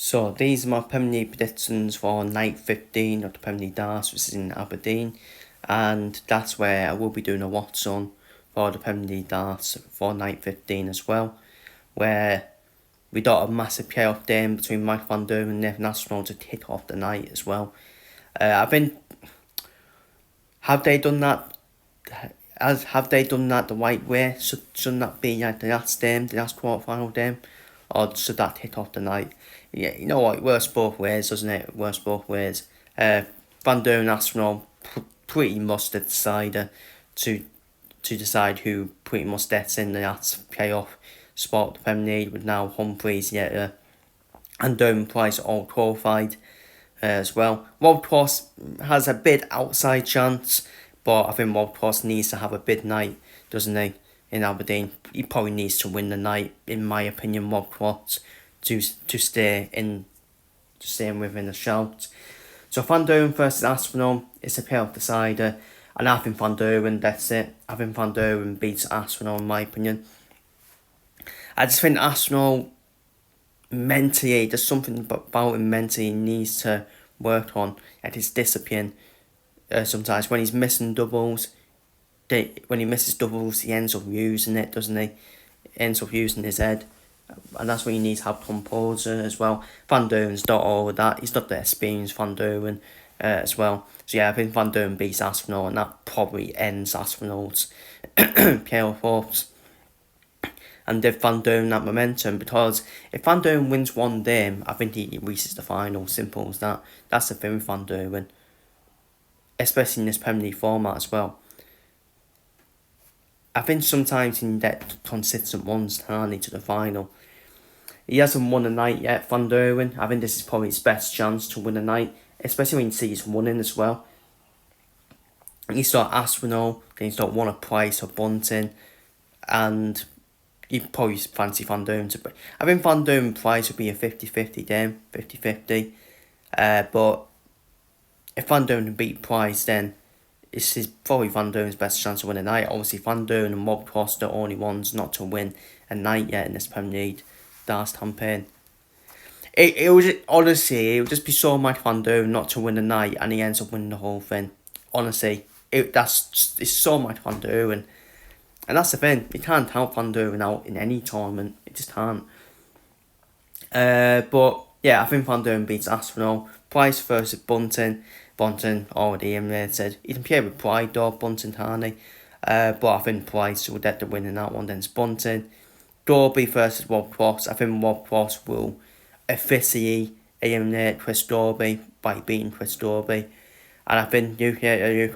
So these are my Premier League predictions for night 15 of the Premier League Darts, which is in Aberdeen, and that's where I will be doing a watch on for the Premier League Darts for night 15 as well, where we got a massive playoff game between Mike Van Durham and Nathan Aspinall to kick off the night as well. Have they done that? Have they done that the right way? Shouldn't that be like the last game, the last quarter-final game, or should that kick off the night? Yeah, you know what? It works both ways, doesn't it? It works both ways. Van Durham and Arsenal pretty much the decider to decide who pretty much gets in the last playoff spot. The Premier League with now Humphreys, and Durham Price all qualified as well. Ward-Prowse has a bit outside chance, but I think Ward-Prowse needs to have a big night, doesn't he, in Aberdeen? He probably needs to win the night, in my opinion, Ward-Prowse, to stay within the shout. So Van Durham versus Aspinall, it's a playoff decider, and I think Van Durham, that's it. I think Van Durham beats Aspinall, in my opinion. I just think Aspinall mentally, there's something about him mentally he needs to work on at his discipline. Sometimes when he's missing doubles, when he misses doubles, he ends up using it, doesn't he? He ends up using his head, and that's when you need to have composure as well. Van Durham's not all of that. He's not the experienced Van Durham as well. So yeah, I think Van Durham beats Aspinall, and that probably ends Aspinall's playoff hopes. And give Van Durham that momentum, because if Van Durham wins one game, I think he reaches the final. Simple as that. That's the thing with Van Durham, especially in this Premier League format as well. I think sometimes he can get consistent ones, can't to the final. He hasn't won a night yet, Van Durham. I think this is probably his best chance to win a night, especially when you see he's winning as well. He's got Aspinall, then he's got one of Price or Bunting, and you probably fancy Van Durham to. I think Van Durham Price would be a 50-50 game, 50-50. But if Van Durham can beat Price, then it's probably Van Durham's best chance to win a night. Obviously, Van Durham and Ward-Prowse are the only ones not to win a night yet in this Premier League Darts campaign. It would just be so much Van Durham not to win a night, and he ends up winning the whole thing. Honestly, it's so much Van Durham. And that's the thing, you can't help Van Durham out in any tournament. You just can't. But yeah, I think Van Durham beats Aspinall. Price versus Bunting. Bunting already eliminated. He can play with pride though, Bunting, can't he? But I think Price will get the win in that one. Then it's Bunting. Dorby versus Ward-Prowse. I think Ward-Prowse will officially eliminate Chris Dorby by beating Chris Dorby. And I think Luke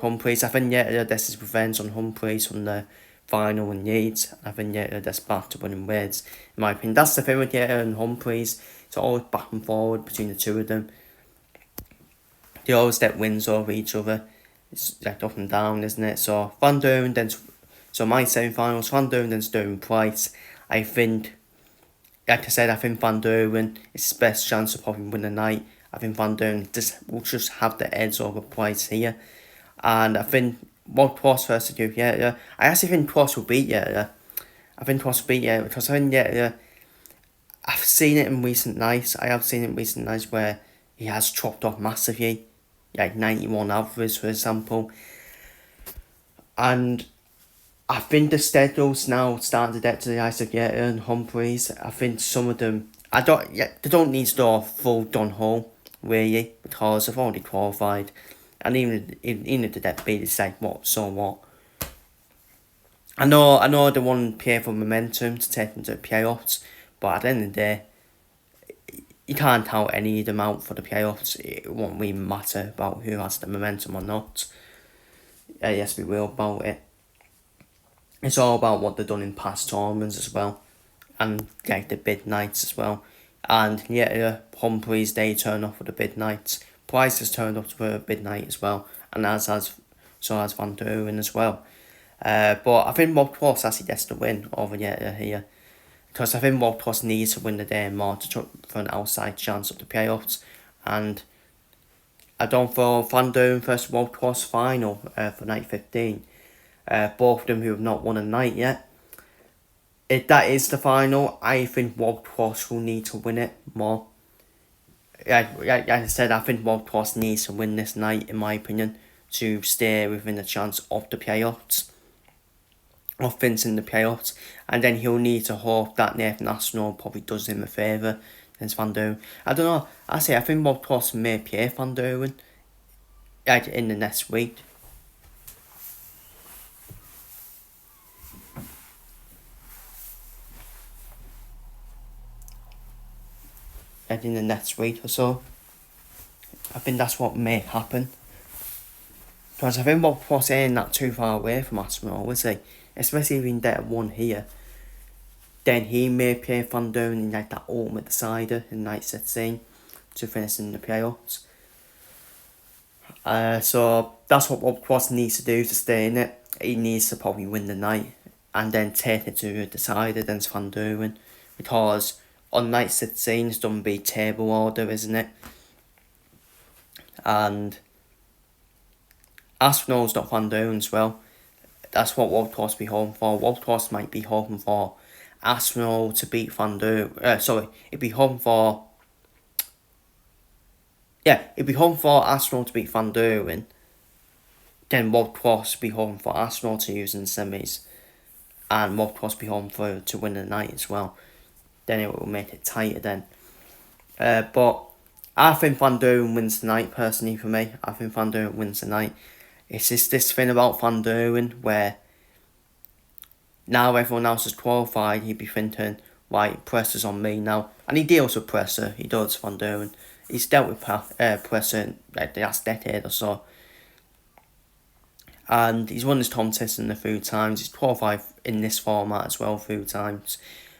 Humphreys. I think this is revenge on Humphreys from the final in Leeds. I think that's back to winning ways, in my opinion. That's the thing with and Humphreys. It's always back and forward between the two of them. They always get wins over each other. It's like up and down, isn't it? So Van Durham then, so my semi-finals, Van Durham then Durham Price. I think, like I said, I think Van Durham is his best chance to probably win the night. I think Van Durham will just have the edge over Price here, and I think Ward-Prowse versus I actually think Prowse will beat I think Prowse will beat because I think I've seen it in recent nights. I have seen it in recent nights where he has chopped off massively, like 91 average for example. And I think the schedule's now starting to get to the likes of and Humphreys. I think some of them, they don't need to go full gun hole really, because they've already qualified. And even if they get beat, it's like, what, so what? I know they want to play for momentum to take them to the playoffs, but at the end of the day, you can't count any of them out for the playoffs. It won't really matter about who has the momentum or not. Yes, we will about it. It's all about what they've done in past tournaments as well, and like the bid nights as well. And Humphreys, they turn off for the bid nights. Price has turned up for a bid night as well, and so has Van Durham as well. But I think Ward-Prowse actually gets the win over here, because I think Ward-Prowse needs to win the day more for an outside chance of the playoffs. And I don't for Van Durham versus Ward-Prowse final for night 15. Both of them who have not won a night yet. If that is the final, I think Ward-Prowse will need to win it more. like I said, I think Rob Cross needs to win this night, in my opinion, to stay within the chance of the playoffs, of finishing the playoffs, and then he'll need to hope that Nathan Aspinall probably does him a favour against Van Duren. I don't know. I think Rob Cross may play Van Duren like in the next week. Like in the next week or so. I think that's what may happen. Because I think Rob Cross ain't that too far away from Aspinall, is he? Especially if he can get one here. Then he may play Van Duren in like that ultimate decider in night 16 to finish in the playoffs. So that's what Rob Cross needs to do to stay in it. He needs to probably win the night and then take it to a decider against Van Duren. Because on night 16 it's done be table order, isn't it? And Aspinall's not Van Duren as well. That's what Rob Cross be hoping for. Rob Cross might be hoping for Aspinall to beat Van Duren. It'd be hoping for... Yeah, it'd be hoping for Aspinall to beat Van Duren. Then Rob Cross be hoping for Aspinall to use in the semis. And Rob Cross be hoping for to win the night as well. Then it will make it tighter then. But I think Van Duren wins the night, personally, for me. I think Van Duren wins the night. It's just this thing about Van Duren where now everyone else is qualified, he'd be thinking, right, pressure's on me now. And he deals with pressure, he does, Van Duren. He's dealt with pressure like the last decade or so. And he's won his competition a few times. He's qualified in this format as well a few times.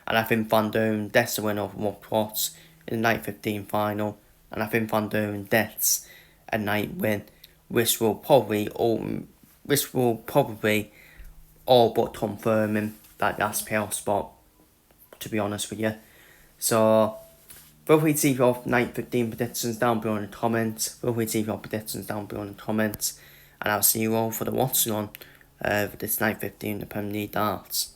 And I think Van Duren gets the win over Rob Cross in the night 15 final. And I think Van Duren gets a night win, which will probably all but confirm him that last playoff spot, to be honest with you. So, feel free to leave your night 15 predictions down below in the comments. And I'll see you all for the watching on for this night 15 the Premier League darts.